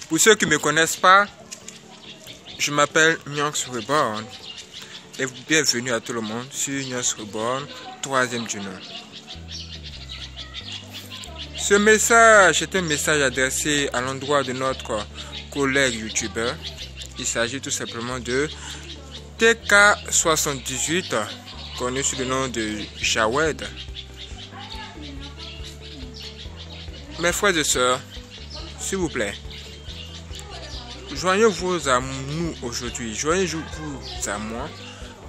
Pour ceux qui ne me connaissent pas, je m'appelle Nyonks Reborn et bienvenue à tout le monde sur Nyonks Reborn, 3e du nom. Ce message est un message adressé à l'endroit de notre collègue youtubeur. Il s'agit tout simplement de TK78, connu sous le nom de Jawed. Mes frères et sœurs, s'il vous plaît, joignez-vous à nous aujourd'hui, joignez-vous à moi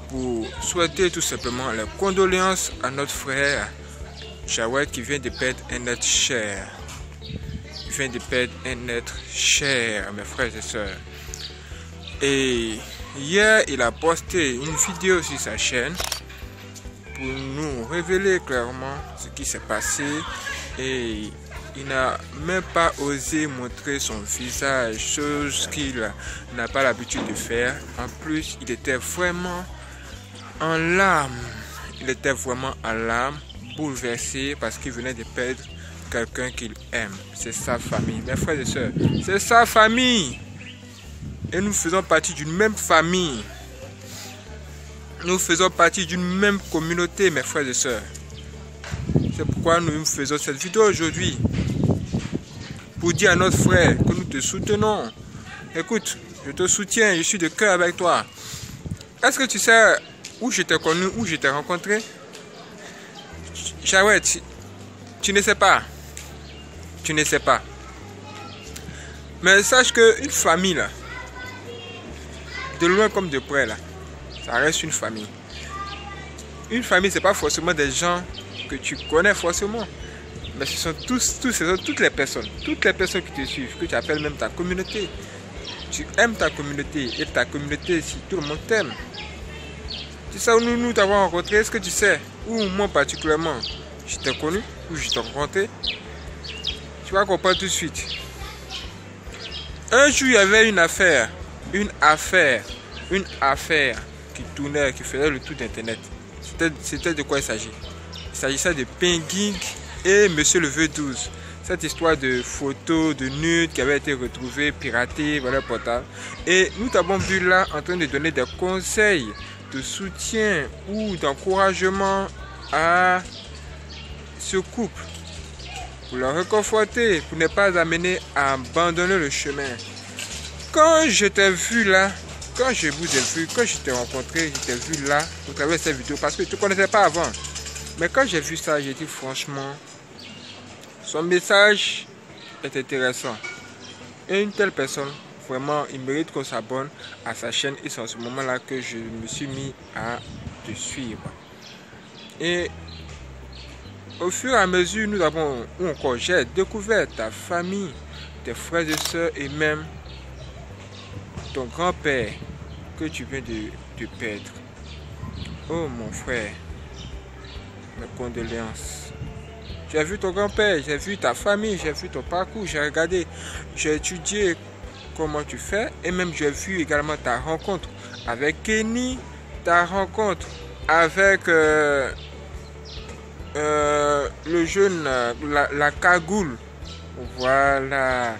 pour souhaiter tout simplement les condoléances à notre frère Jawed qui vient de perdre un être cher. Il vient de perdre un être cher, mes frères et sœurs. Et hier, il a posté une vidéo sur sa chaîne pour nous révéler clairement ce qui s'est passé et il n'a même pas osé montrer son visage, chose qu'il n'a pas l'habitude de faire. En plus, il était vraiment en larmes. Il était vraiment en larmes, bouleversé parce qu'il venait de perdre quelqu'un qu'il aime. C'est sa famille. Mes frères et sœurs, c'est sa famille. Et nous faisons partie d'une même famille. Nous faisons partie d'une même communauté, mes frères et sœurs. C'est pourquoi nous faisons cette vidéo aujourd'hui. Pour dire à notre frère que nous te soutenons. Écoute, je te soutiens, je suis de cœur avec toi. Est-ce que tu sais où je t'ai connu, où je t'ai rencontré? Jawed, tu ne sais pas. Tu ne sais pas. Mais sache qu'une famille, là, de loin comme de près, là, ça reste une famille. Une famille, c'est pas forcément des gens que tu connais forcément. Mais ce sont toutes les personnes qui te suivent, que tu appelles même ta communauté. Tu aimes ta communauté et ta communauté, si tout le monde t'aime. Tu sais où nous t'avons rencontré, est-ce que tu sais où moi particulièrement je t'ai connu, où je t'ai rencontré? Tu vas comprendre tout de suite. Un jour, il y avait une affaire qui tournait, qui faisait le tour d'internet. C'était de quoi il s'agit? Il s'agissait de Penguin et Monsieur le V12. Cette histoire de photos de nudes qui avaient été retrouvées, piratées, voilà le portable. Et nous t'avons vu là en train de donner des conseils de soutien ou d'encouragement à ce couple. Pour le réconforter, pour ne pas amener à abandonner le chemin. Quand je t'ai vu là, quand je vous ai vu, quand je t'ai rencontré, je t'ai vu là, au travers de cette vidéo, parce que je ne te connaissais pas avant. Mais quand j'ai vu ça, j'ai dit franchement, son message est intéressant. Et une telle personne, vraiment, il mérite qu'on s'abonne à sa chaîne. Et c'est en ce moment-là que je me suis mis à te suivre. Et au fur et à mesure, j'ai découvert ta famille, tes frères et sœurs et même ton grand-père que tu viens de perdre. Oh mon frère, mes condoléances. J'ai vu ton grand-père, j'ai vu ta famille, j'ai vu ton parcours, j'ai regardé, j'ai étudié comment tu fais et même j'ai vu également ta rencontre avec Kenny, ta rencontre avec le jeune, la cagoule. Voilà.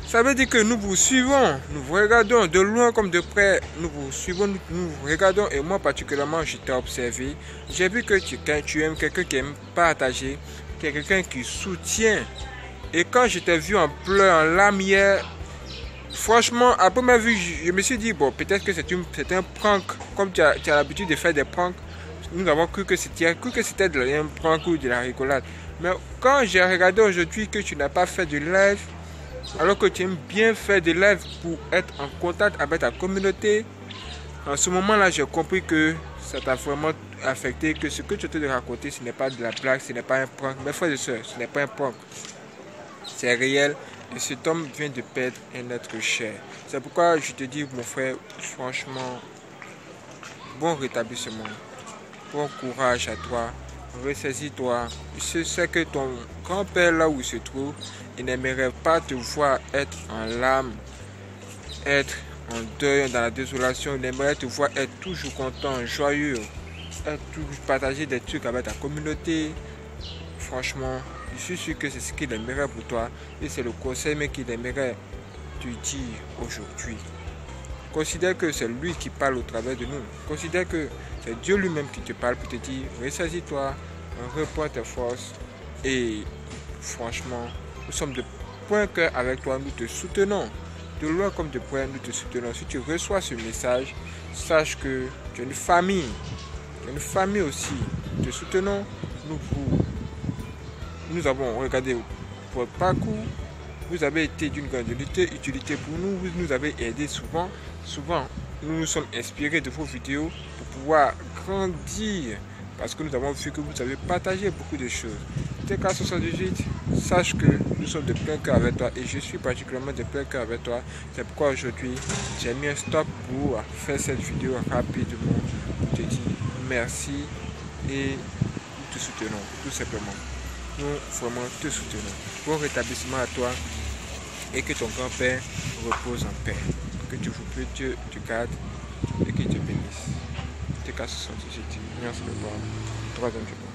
Ça veut dire que nous vous suivons, nous vous regardons de loin comme de près, nous vous suivons, nous vous regardons et moi particulièrement je t'ai observé. J'ai vu que tu aimes quelqu'un qui aime partager, quelqu'un qui soutient. Et quand je t'ai vu en pleurs, en larmes hier, franchement, à première vue, je me suis dit, bon, peut-être que c'est un prank, comme tu as l'habitude de faire des pranks. Nous avons cru que c'était un prank ou de la rigolade. Mais quand j'ai regardé aujourd'hui que tu n'as pas fait de live, alors que tu aimes bien faire des lives pour être en contact avec ta communauté, en ce moment-là, j'ai compris que ça t'a vraiment affecté, que ce que tu as de raconter, ce n'est pas de la blague, ce n'est pas un prank. Mes frères et sœurs, ce n'est pas un prank. C'est réel et cet homme vient de perdre un être cher. C'est pourquoi je te dis, mon frère, franchement, bon rétablissement, bon courage à toi, ressaisis-toi. Je sais que ton grand-père, là où il se trouve, il n'aimerait pas te voir être en larmes, être en deuil, dans la désolation. Il aimerait te voir être toujours content, joyeux, être toujours partager des trucs avec ta communauté. Franchement, je suis sûr que c'est ce qu'il aimerait pour toi et c'est le conseil mais qu'il aimerait te dire aujourd'hui. Considère que c'est lui qui parle au travers de nous. Considère que c'est Dieu lui-même qui te parle pour te dire, ressaisis-toi, reprends tes forces. Et franchement, nous sommes de point cœur avec toi, nous te soutenons. De loin comme de près, nous te soutenons. Si tu reçois ce message, sache que tu as une famille. Tu as une famille aussi. Nous te soutenons. Nous avons regardé votre parcours. Vous avez été d'une grande utilité pour nous. Vous nous avez aidé souvent. Souvent, nous nous sommes inspirés de vos vidéos pour pouvoir grandir. Parce que nous avons vu que vous avez partagé beaucoup de choses. TK78, sache que nous sommes de plein cœur avec toi et je suis particulièrement de plein cœur avec toi. C'est pourquoi aujourd'hui, j'ai mis un stop pour faire cette vidéo rapidement pour te dire merci et nous te soutenons, tout simplement. Nous vraiment te soutenons. Bon rétablissement à toi et que ton grand-père repose en paix. Que Dieu te garde et qu'il te bénisse. TK78, merci de voir. Troisième jour.